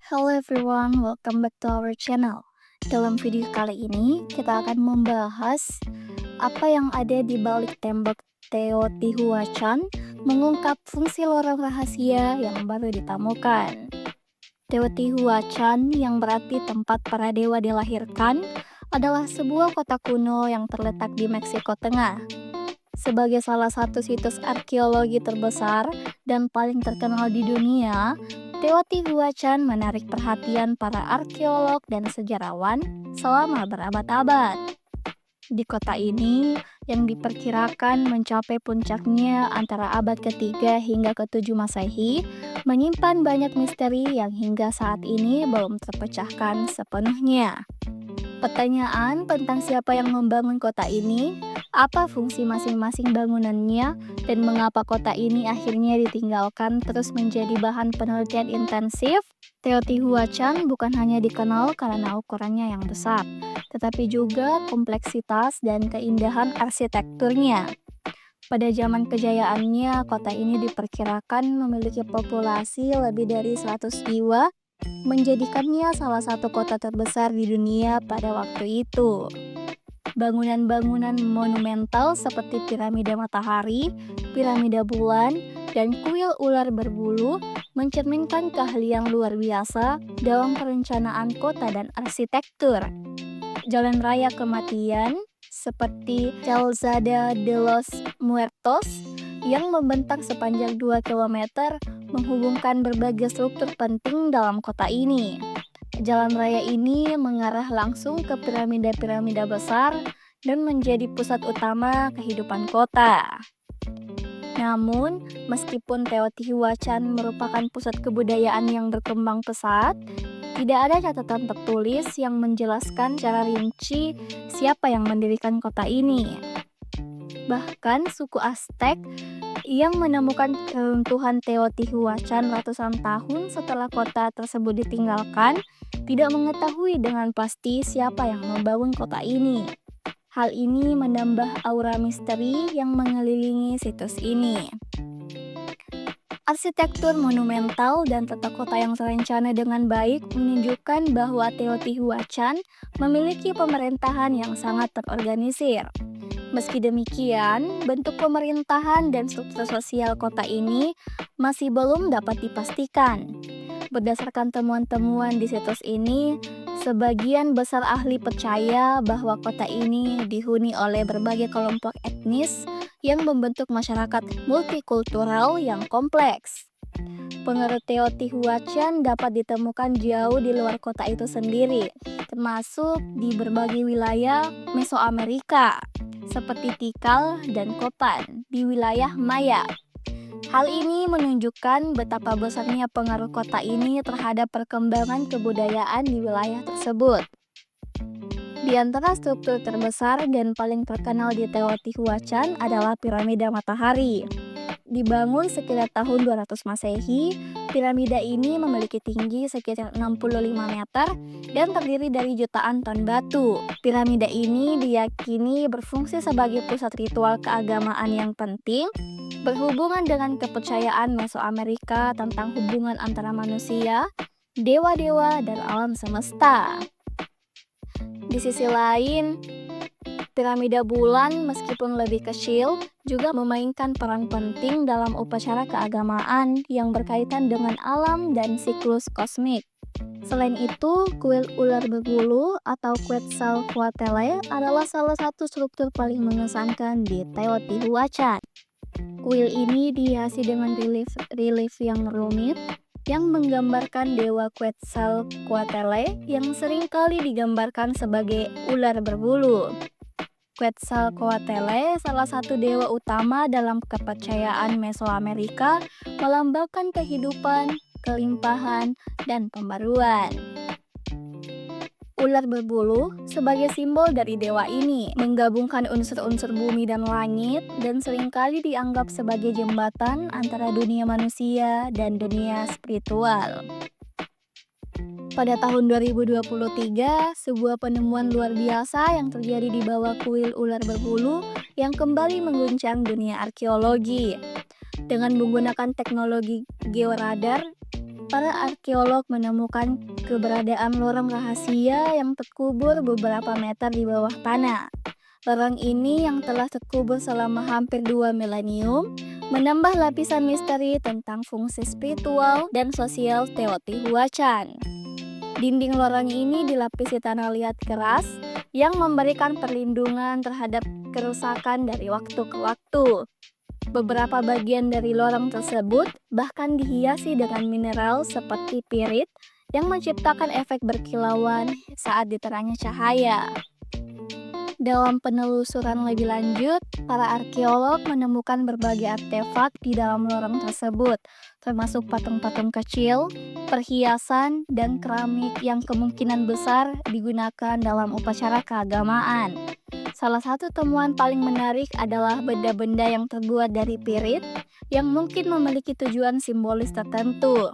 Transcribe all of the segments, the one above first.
Hello everyone, welcome back to our channel. Dalam video kali ini, kita akan membahas apa yang ada di balik tembok Teotihuacan, mengungkap fungsi lorong rahasia yang baru ditemukan. Teotihuacan, yang berarti tempat para dewa dilahirkan, adalah sebuah kota kuno yang terletak di Meksiko Tengah. Sebagai salah satu situs arkeologi terbesar dan paling terkenal di dunia, Teotihuacan menarik perhatian para arkeolog dan sejarawan selama berabad-abad. Di kota ini, yang diperkirakan mencapai puncaknya antara abad ketiga hingga ke-7 Masehi, menyimpan banyak misteri yang hingga saat ini belum terpecahkan sepenuhnya. Pertanyaan tentang siapa yang membangun kota ini, apa fungsi masing-masing bangunannya, dan mengapa kota ini akhirnya ditinggalkan terus menjadi bahan penelitian intensif. Teotihuacan bukan hanya dikenal karena ukurannya yang besar, tetapi juga kompleksitas dan keindahan arsitekturnya. Pada zaman kejayaannya, kota ini diperkirakan memiliki populasi lebih dari 100 jiwa, menjadikannya salah satu kota terbesar di dunia pada waktu itu. Bangunan-bangunan monumental seperti piramida matahari, piramida bulan, dan kuil ular berbulu mencerminkan keahlian luar biasa dalam perencanaan kota dan arsitektur. Jalan raya kematian seperti Calzada de los Muertos yang membentang sepanjang 2 km menghubungkan berbagai struktur penting dalam kota ini. Jalan raya ini mengarah langsung ke piramida-piramida besar dan menjadi pusat utama kehidupan kota. Namun, meskipun Teotihuacan merupakan pusat kebudayaan yang berkembang pesat, tidak ada catatan tertulis yang menjelaskan secara rinci siapa yang mendirikan kota ini. Bahkan suku Aztec yang menemukan keruntuhan Teotihuacan ratusan tahun setelah kota tersebut ditinggalkan, tidak mengetahui dengan pasti siapa yang membangun kota ini. Hal ini menambah aura misteri yang mengelilingi situs ini. Arsitektur monumental dan tata kota yang terencana dengan baik menunjukkan bahwa Teotihuacan memiliki pemerintahan yang sangat terorganisir. Meski demikian, bentuk pemerintahan dan struktur sosial kota ini masih belum dapat dipastikan. Berdasarkan temuan-temuan di situs ini, sebagian besar ahli percaya bahwa kota ini dihuni oleh berbagai kelompok etnis yang membentuk masyarakat multikultural yang kompleks. Pengaruh Teotihuacan dapat ditemukan jauh di luar kota itu sendiri, termasuk di berbagai wilayah Mesoamerika, seperti Tikal dan Copan di wilayah Maya. Hal ini menunjukkan betapa besarnya pengaruh kota ini terhadap perkembangan kebudayaan di wilayah tersebut. Di antara struktur terbesar dan paling terkenal di Teotihuacan adalah piramida matahari. Dibangun sekitar tahun 200 Masehi, piramida ini memiliki tinggi sekitar 65 meter dan terdiri dari jutaan ton batu. Piramida ini diyakini berfungsi sebagai pusat ritual keagamaan yang penting, berhubungan dengan kepercayaan Mesoamerika tentang hubungan antara manusia, dewa-dewa, dan alam semesta. Di sisi lain, piramida bulan meskipun lebih kecil juga memainkan peran penting dalam upacara keagamaan yang berkaitan dengan alam dan siklus kosmik. Selain itu, kuil ular berbulu atau Quetzalcoatl adalah salah satu struktur paling mengesankan di Teotihuacan. Kuil ini dihiasi dengan relief yang rumit yang menggambarkan dewa Quetzalcoatl yang seringkali digambarkan sebagai ular berbulu. Quetzalcoatl, salah satu dewa utama dalam kepercayaan Mesoamerika, melambangkan kehidupan, kelimpahan, dan pembaruan. Ular berbulu sebagai simbol dari dewa ini menggabungkan unsur-unsur bumi dan langit dan seringkali dianggap sebagai jembatan antara dunia manusia dan dunia spiritual. Pada tahun 2023, sebuah penemuan luar biasa yang terjadi di bawah kuil ular berbulu yang kembali mengguncang dunia arkeologi. Dengan menggunakan teknologi georadar, para arkeolog menemukan keberadaan lorong rahasia yang terkubur beberapa meter di bawah tanah. Lorong ini yang telah terkubur selama hampir 2 milenium menambah lapisan misteri tentang fungsi spiritual dan sosial Teotihuacan. Dinding lorong ini dilapisi tanah liat keras yang memberikan perlindungan terhadap kerusakan dari waktu ke waktu. Beberapa bagian dari lorong tersebut bahkan dihiasi dengan mineral seperti pirit yang menciptakan efek berkilauan saat diterangi cahaya. Dalam penelusuran lebih lanjut, para arkeolog menemukan berbagai artefak di dalam lorong tersebut, termasuk patung-patung kecil, perhiasan, dan keramik yang kemungkinan besar digunakan dalam upacara keagamaan. Salah satu temuan paling menarik adalah benda-benda yang terbuat dari pirit yang mungkin memiliki tujuan simbolis tertentu.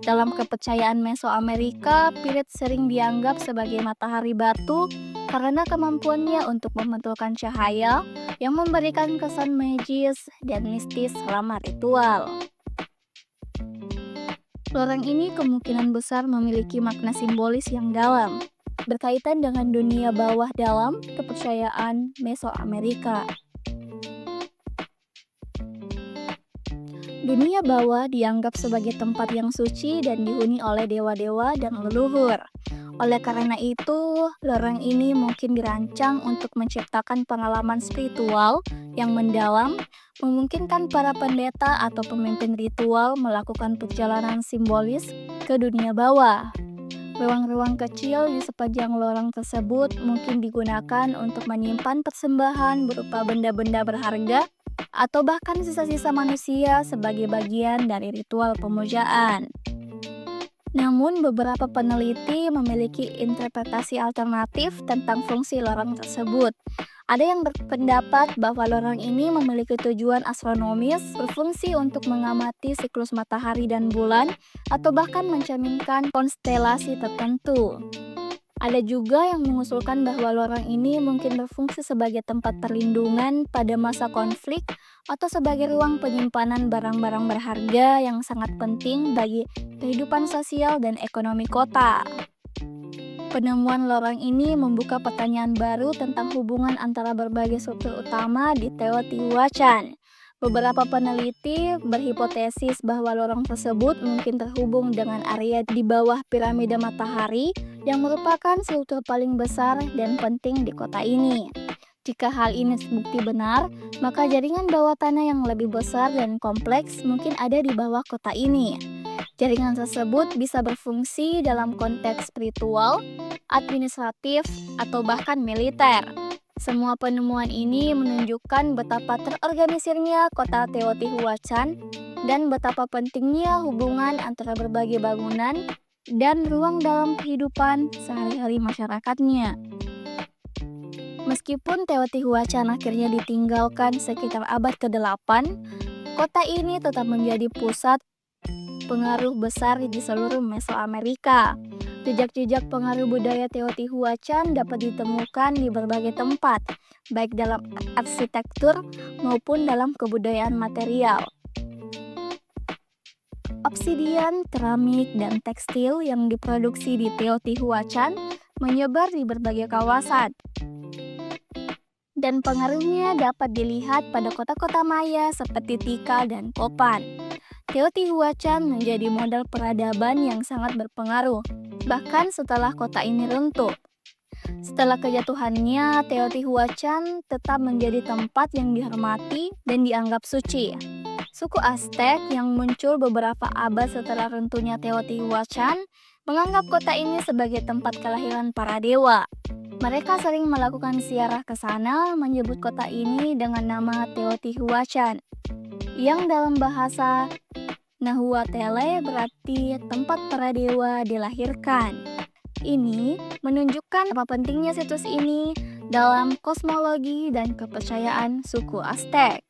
Dalam kepercayaan Mesoamerika, pirit sering dianggap sebagai matahari batu karena kemampuannya untuk memantulkan cahaya yang memberikan kesan magis dan mistis selama ritual. Lorong ini kemungkinan besar memiliki makna simbolis yang dalam, berkaitan dengan dunia bawah dalam kepercayaan Mesoamerika. Dunia bawah dianggap sebagai tempat yang suci dan dihuni oleh dewa-dewa dan leluhur. Oleh karena itu, lorong ini mungkin dirancang untuk menciptakan pengalaman spiritual yang mendalam, memungkinkan para pendeta atau pemimpin ritual melakukan perjalanan simbolis ke dunia bawah. Ruang-ruang kecil di sepanjang lorong tersebut mungkin digunakan untuk menyimpan persembahan berupa benda-benda berharga atau bahkan sisa-sisa manusia sebagai bagian dari ritual pemujaan. Namun, beberapa peneliti memiliki interpretasi alternatif tentang fungsi lorong tersebut. Ada yang berpendapat bahwa lorong ini memiliki tujuan astronomis, berfungsi untuk mengamati siklus matahari dan bulan, atau bahkan mencerminkan konstelasi tertentu. Ada juga yang mengusulkan bahwa lorong ini mungkin berfungsi sebagai tempat perlindungan pada masa konflik atau sebagai ruang penyimpanan barang-barang berharga yang sangat penting bagi kehidupan sosial dan ekonomi kota. Penemuan lorong ini membuka pertanyaan baru tentang hubungan antara berbagai struktur utama di Teotihuacan. Beberapa peneliti berhipotesis bahwa lorong tersebut mungkin terhubung dengan area di bawah piramida matahari yang merupakan struktur paling besar dan penting di kota ini. Jika hal ini terbukti benar, maka jaringan bawah tanah yang lebih besar dan kompleks mungkin ada di bawah kota ini. Jaringan tersebut bisa berfungsi dalam konteks spiritual, administratif, atau bahkan militer. Semua penemuan ini menunjukkan betapa terorganisirnya kota Teotihuacan dan betapa pentingnya hubungan antara berbagai bangunan dan ruang dalam kehidupan sehari-hari masyarakatnya. Meskipun Teotihuacan akhirnya ditinggalkan sekitar abad ke-8, kota ini tetap menjadi pusat pengaruh besar di seluruh Mesoamerika. Jejak-jejak pengaruh budaya Teotihuacan dapat ditemukan di berbagai tempat, baik dalam arsitektur maupun dalam kebudayaan material. Obsidian, keramik, dan tekstil yang diproduksi di Teotihuacan menyebar di berbagai kawasan. Dan pengaruhnya dapat dilihat pada kota-kota Maya seperti Tikal dan Copan. Teotihuacan menjadi model peradaban yang sangat berpengaruh, bahkan setelah kota ini runtuh. Setelah kejatuhannya, Teotihuacan tetap menjadi tempat yang dihormati dan dianggap suci. Suku Aztec yang muncul beberapa abad setelah runtuhnya Teotihuacan menganggap kota ini sebagai tempat kelahiran para dewa. Mereka sering melakukan ziarah ke sana, menyebut kota ini dengan nama Teotihuacan, yang dalam bahasa Nahuatl berarti tempat para dewa dilahirkan. Ini menunjukkan apa pentingnya situs ini dalam kosmologi dan kepercayaan suku Aztec.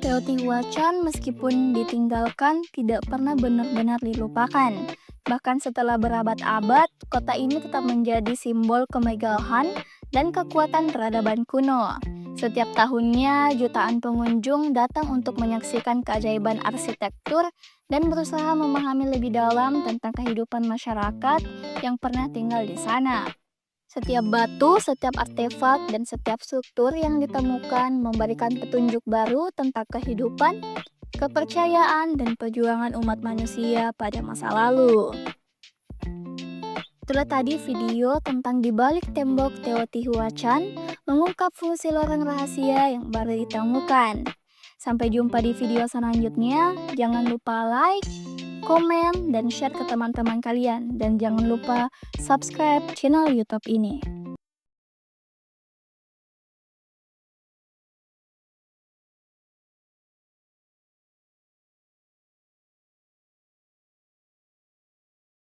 Teotihuacan meskipun ditinggalkan tidak pernah benar-benar dilupakan. Bahkan setelah berabad-abad, kota ini tetap menjadi simbol kemegahan dan kekuatan peradaban kuno. Setiap tahunnya, jutaan pengunjung datang untuk menyaksikan keajaiban arsitektur dan berusaha memahami lebih dalam tentang kehidupan masyarakat yang pernah tinggal di sana. Setiap batu, setiap artefak, dan setiap struktur yang ditemukan memberikan petunjuk baru tentang kehidupan, kepercayaan, dan perjuangan umat manusia pada masa lalu. Itulah tadi video tentang di balik tembok Teotihuacan mengungkap fungsi lorong rahasia yang baru ditemukan. Sampai jumpa di video selanjutnya. Jangan lupa like, komen, dan share ke teman-teman kalian. Dan jangan lupa subscribe channel YouTube ini.